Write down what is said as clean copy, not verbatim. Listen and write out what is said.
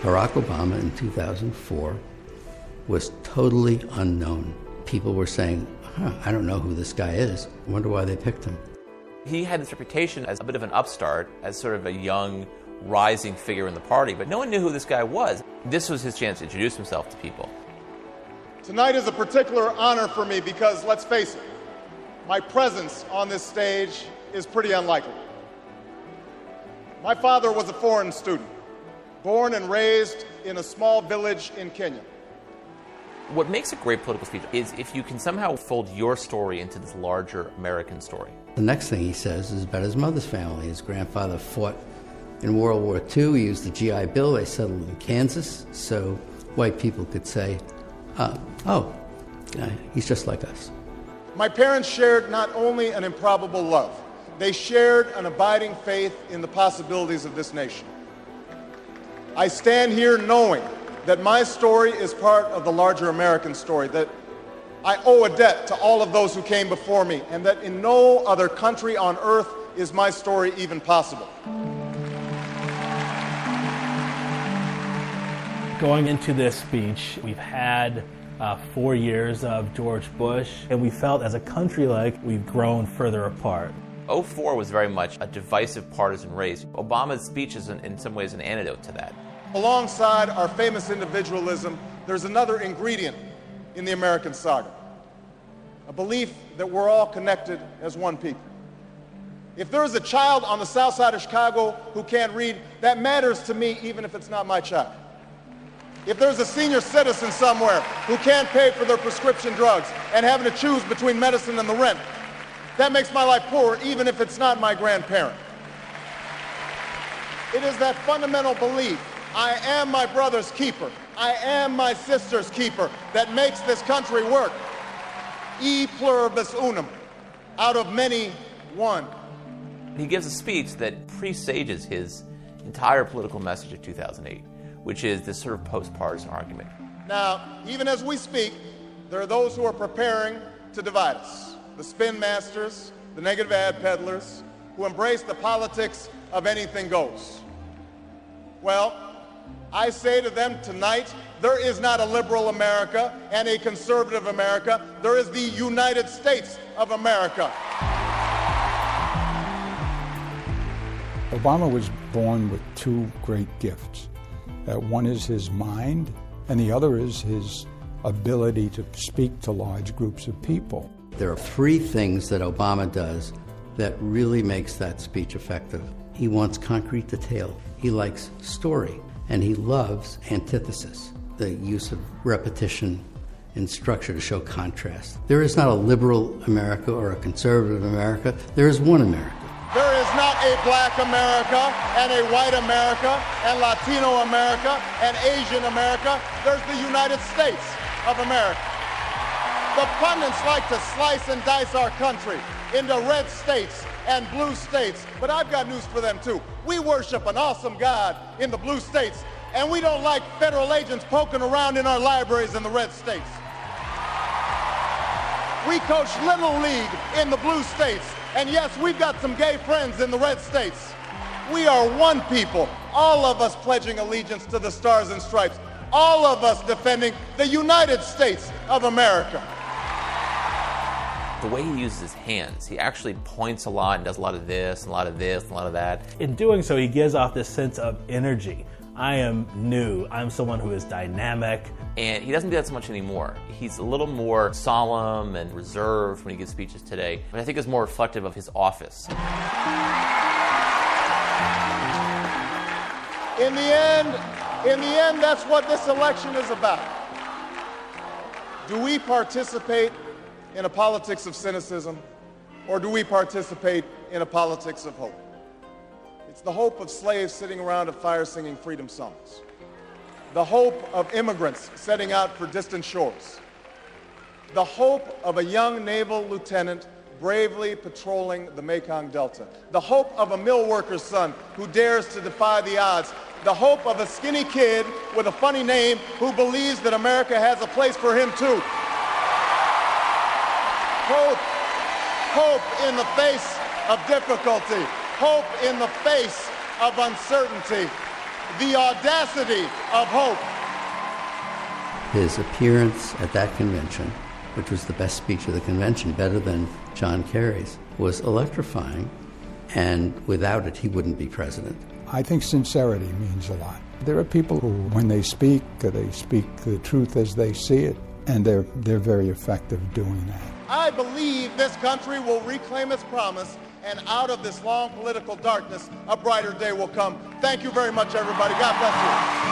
Barack Obama in 2004 was totally unknown. People were saying, I don't know who this guy is. I wonder why they picked him. He had this reputation as a bit of an upstart, as sort of a young, rising figure in the party, but no one knew who this guy was. This was his chance to introduce himself to people. Tonight is a particular honor for me because, let's face it, my presence on this stage is pretty unlikely. My father was a foreign student, born and raised in a small village in Kenya. What makes a great political speech is if you can somehow fold your story into this larger American story. The next thing he says is about his mother's family. His grandfather fought in World War II. He used the GI Bill. They settled in Kansas, so white people could say, he's just like us. My parents shared not only an improbable love, they shared an abiding faith in the possibilities of this nation. I stand here knowing that my story is part of the larger American story, that I owe a debt to all of those who came before me, and that in no other country on earth is my story even possible. Going into this speech, we've had 4 years of George Bush, and we felt as a country like we've grown further apart. 2004 was very much a divisive partisan race. Obama's speech is in some ways an antidote to that. Alongside our famous individualism, there's another ingredient in the American saga, a belief that we're all connected as one people. If there is a child on the south side of Chicago who can't read, that matters to me even if it's not my child. If there's a senior citizen somewhere who can't pay for their prescription drugs and having to choose between medicine and the rent, that makes my life poor even if it's not my grandparent. It is that fundamental belief, I am my brother's keeper, I am my sister's keeper, that makes this country work. E pluribus unum, out of many, one. He gives a speech that presages his entire political message of 2008, which is this sort of post-partisan argument. Now, even as we speak, there are those who are preparing to divide us. The spin masters, the negative ad peddlers, who embrace the politics of anything goes. Well, I say to them tonight, there is not a liberal America and a conservative America. There is the United States of America. Obama was born with two great gifts. One is his mind, and the other is his ability to speak to large groups of people. There are three things that Obama does that really makes that speech effective. He wants concrete detail. He likes story. And he loves antithesis, the use of repetition and structure to show contrast. There is not a liberal America or a conservative America. There is one America. There is not a black America and a white America and Latino America and Asian America. There's the United States of America. The pundits like to slice and dice our country into red states and blue states, but I've got news for them too. We worship an awesome God in the blue states, and we don't like federal agents poking around in our libraries in the red states. We coach Little League in the blue states, and yes, we've got some gay friends in the red states. We are one people, all of us pledging allegiance to the Stars and Stripes, all of us defending the United States of America. The way he uses his hands, he actually points a lot and does a lot of this, and a lot of this, and a lot of that. In doing so, he gives off this sense of energy. I am new. I'm someone who is dynamic. And he doesn't do that so much anymore. He's a little more solemn and reserved when he gives speeches today, but I think it's more reflective of his office. In the end, that's what this election is about. Do we participate in a politics of cynicism, or do we participate in a politics of hope? It's the hope of slaves sitting around a fire singing freedom songs. The hope of immigrants setting out for distant shores. The hope of a young naval lieutenant bravely patrolling the Mekong Delta. The hope of a mill worker's son who dares to defy the odds. The hope of a skinny kid with a funny name who believes that America has a place for him too. Hope in the face of difficulty. Hope in the face of uncertainty. the audacity of hope. His appearance at that convention, which was the best speech of the convention, better than John Kerry's, was electrifying, and without it, he wouldn't be president. I think sincerity means a lot. There are people who, when they speak the truth as they see it, and they're very effective doing that. I believe this country will reclaim its promise, and out of this long political darkness, a brighter day will come. Thank you very much, everybody. God bless you.